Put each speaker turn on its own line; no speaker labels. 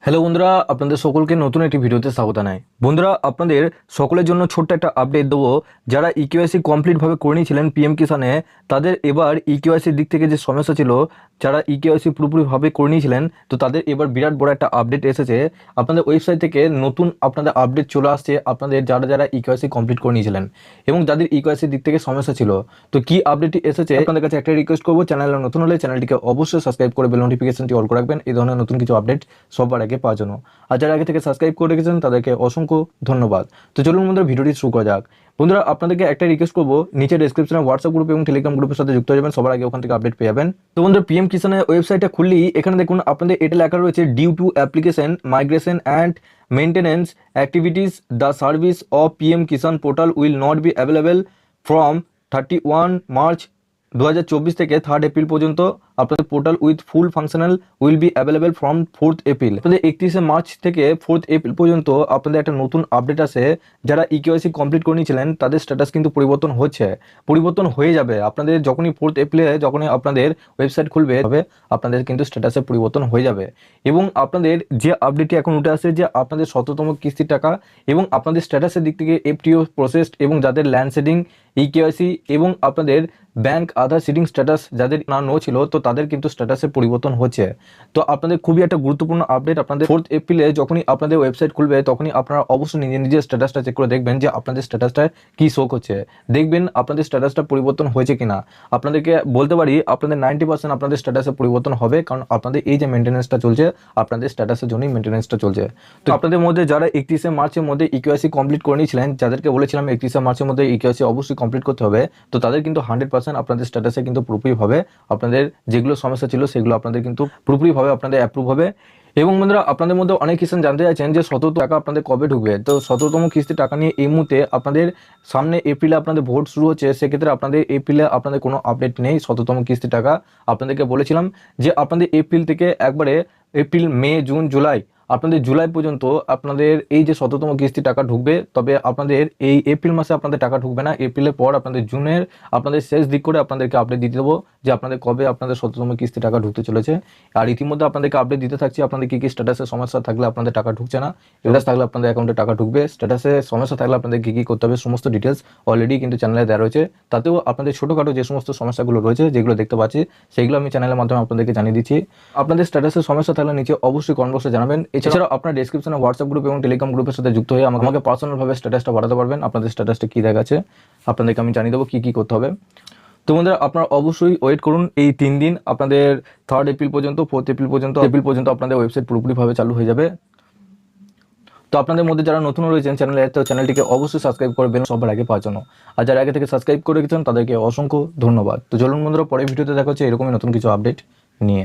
Hello বন্ধুরা, আপনাদের সকলকে নতুন একটি ভিডিওতে স্বাগত জানাই। বন্ধুরা, আপনাদের সকলের জন্য ছোট্ট একটা আপডেট দেবো। যারা ইকেওয়াইসি কমপ্লিটভাবে করে নিয়েছিলেন পিএম কিষানে, তাদের এবার ইকেওয়াইসির দিক থেকে যে সমস্যা ছিল, যারা ইকেওয়াইসি পুরোপুরিভাবে করে নিয়েছিলেন, তো তাদের এবার বিরাট বড় একটা আপডেট এসেছে। আপনাদের ওয়েবসাইট থেকে নতুন আপনাদের আপডেট চলে আসছে, আপনাদের যারা যারা ইকেওয়াইসি কমপ্লিট করে নিয়েছিলেন এবং যাদের ইকেওয়াইসির দিক থেকে সমস্যা ছিল। তো কি আপডেটটি এসেছে, আপনাদের কাছে একটা রিকোয়েস্ট করবো, চ্যানেলে নতুন হলে চ্যানেলটিকে অবশ্যই সাবস্ক্রাইব করে বেল নোটিফিকেশনটি অল করে রাখবেন এই ধরনের নতুন কিছু আপডেট সবার আগে পাওয়ার জন্য। আর যারা আগে থেকে সাবস্ক্রাইব করে রেখেছেন তাদেরকে অসংখ্য ধন্যবাদ। তো চলুন বন্ধুরা, ভিডিওটি শুরু করা যাক। বন্ধুরা, আপনাদেরকে একটা রিকোয়েস্ট করবো, নিচে ডেসক্রিপশনে হোয়াটসঅ্যাপ গ্রুপ এবং টেলিগ্রাম গ্রুপের সাথে যুক্ত হয়ে যাবেন, সবার আগে ওখান থেকে আপডেট পেয়ে যাবেন। তো বন্ধুরা, পিএম কিষানের ওয়েবসাইটটা খুললেই এখানে দেখুন আপনাদের এটা লেখা রয়েছে, due to application migration and maintenance activities the service of PM Kisan portal will not be available from 31 March 2024 থেকে 3 এপ্রিল পর্যন্ত। আপনাদের portal with full functional will be available from 4 April. আপনাদের 31 মার্চ থেকে 4 এপ্রিল পর্যন্ত আপনাদের একটা নতুন আপডেট আসে। যারা ইকেওয়াইসি কমপ্লিট করে নিয়েছিলেন তাদের স্ট্যাটাস কিন্তু পরিবর্তন হয়ে যাবে। আপনাদের যখনই 4 এপ্রিলে যখনই আপনাদের ওয়েবসাইট খুলবে তবে আপনাদের কিন্তু স্ট্যাটাসে পরিবর্তন হয়ে যাবে। এবং আপনাদের যে আপডেটটি এখন উঠে আসে যে আপনাদের 17তম কিস্তির টাকা এবং আপনাদের স্ট্যাটাসের দিক থেকে এফটিও প্রসেসড এবং যাদের ল্যান্ড সেটিং ইকেওয়াইসি এবং আপনাদের ব্যাংক আধার সিডিং স্ট্যাটাস যাদের না নো ছিল, তো তাদের কিন্তু স্ট্যাটাসের পরিবর্তন হচ্ছে। তো আপনাদের খুবই একটা গুরুত্বপূর্ণ আপডেট। আপনাদের 4 এপ্রিলে যখনই আপনাদের ওয়েবসাইট খুলবে তখনই আপনারা অবশ্যই নিজের স্ট্যাটাসটা চেক করে দেখবেন যে আপনাদের স্ট্যাটাসটা কি শো করছে। দেখবেন আপনাদের স্ট্যাটাসটা পরিবর্তন হয়েছে কিনা। আপনাদেরকে বলতে পারি আপনাদের 90% আপনাদের স্ট্যাটাসে পরিবর্তন হবে, কারণ আপনাদের এই যে মেনটেন্যান্সটা চলছে আপনাদের স্ট্যাটাসের জন্যই মেনটেন্যান্সটা চলছে। তো আপনাদের মধ্যে যারা 31 মার্চের মধ্যে ইকেওয়াইসি কমপ্লিট করে নিয়েছিলেন, যাদেরকে বলেছিলাম 31 মার্চের মধ্যে ইকেওয়াইসি অবশ্যই কমপ্লিট করতে হবে, তো তাদের কিন্তু 100% আপনাদের স্ট্যাটাসে কিন্তু পুরোপুরিভাবে আপনাদের যেগুলো সমস্যা ছিল সেগুলো আপনাদের কিন্তু পুরোপুরিভাবে আপনাদের অ্যাপ্রুভ হবে। এবং বন্ধুরা, আপনাদের মধ্যে অনেক কিষান জানতে চাইছেন যে 17 টাকা আপনাদের কবে ঢুকবে। তো 17তম কিস্তির টাকা নিয়ে এই মুহূর্তে আপনাদের সামনে এপ্রিলে আপনাদের ভোট শুরু হচ্ছে, সেক্ষেত্রে আপনাদের এপ্রিলে আপনাদের কোনো আপডেট নেই 17তম কিস্তির টাকা। আপনাদেরকে বলেছিলাম যে আপনাদের এপ্রিল থেকে একবারে এপ্রিল, মে, জুন, জুলাই, আপনাদের জুলাই পর্যন্ত আপনাদের এই যে 17তম কিস্তি টাকা ঢুকবে। তবে আপনাদের এই এপ্রিল মাসে আপনাদের টাকা ঢুকবে না, এপ্রিলের পর আপনাদের জুনের আপনাদের শেষ দিক করে আপনাদেরকে আপডেট দিতে দেবো যে আপনাদের কবে আপনাদের 17তম কিস্তি টাকা ঢুকতে চলেছে। আর ইতিমধ্যে আপনাদেরকে আপডেট দিতে থাকছি আপনাদের কী কী স্ট্যাটাসের সমস্যা থাকলে আপনাদের টাকা ঢুকছে না, স্ট্যাটাস থাকলে আপনাদের অ্যাকাউন্টে টাকা ঢুকবে, স্ট্যাটাসে সমস্যা থাকলে আপনাদের কী কী করতে হবে সমস্ত ডিটেলস অলরেডি কিন্তু চ্যানেলে দেওয়া রয়েছে। তাতেও আপনাদের ছোটোখাটো যে সমস্ত সমস্যাগুলো রয়েছে যেগুলো দেখতে পাচ্ছি সেগুলো আমি চ্যানেলের মাধ্যমে আপনাদেরকে জানিয়ে দিচ্ছি। আপনাদের স্ট্যাটাসের সমস্যা থাকলে নিচে অবশ্যই কমেন্ট বক্সে জানাবেন। এছাড়াও আপনার ডেসক্রিপশনে হোয়াটসঅ্যাপ গ্রুপ এবং টেলিগ্রাম গ্রুপের সাথে যুক্ত হয়ে আমাকে পার্সোনালভাবে স্ট্যাটাসটা বাড়াতে পারবেন। আপনাদের স্ট্যাটাসটা কী দেখাচ্ছে আপনাদেরকে আমি জানিয়ে দেবো কী কী করতে হবে। তো বন্ধুরা, আপনারা অবশ্যই ওয়েট করুন এই 3 দিন, আপনাদের 3 এপ্রিল পর্যন্ত 4 এপ্রিল পর্যন্ত আপনাদের ওয়েবসাইট পুরোপুরিভাবে চালু হয়ে যাবে। তো আপনাদের মধ্যে যারা নতুন রয়েছেন চ্যানেলে, তো চ্যানেলটিকে অবশ্যই সাবস্ক্রাইব করবেন সবার আগে পাওয়ার জন্য। আর যারা আগে থেকে সাবস্ক্রাইব করে রেখেছেন তাদেরকে অসংখ্য ধন্যবাদ। তো চলুন বন্ধুরা, পরের ভিডিওতে দেখা হচ্ছে এরকমই নতুন কিছু আপডেট নিয়ে।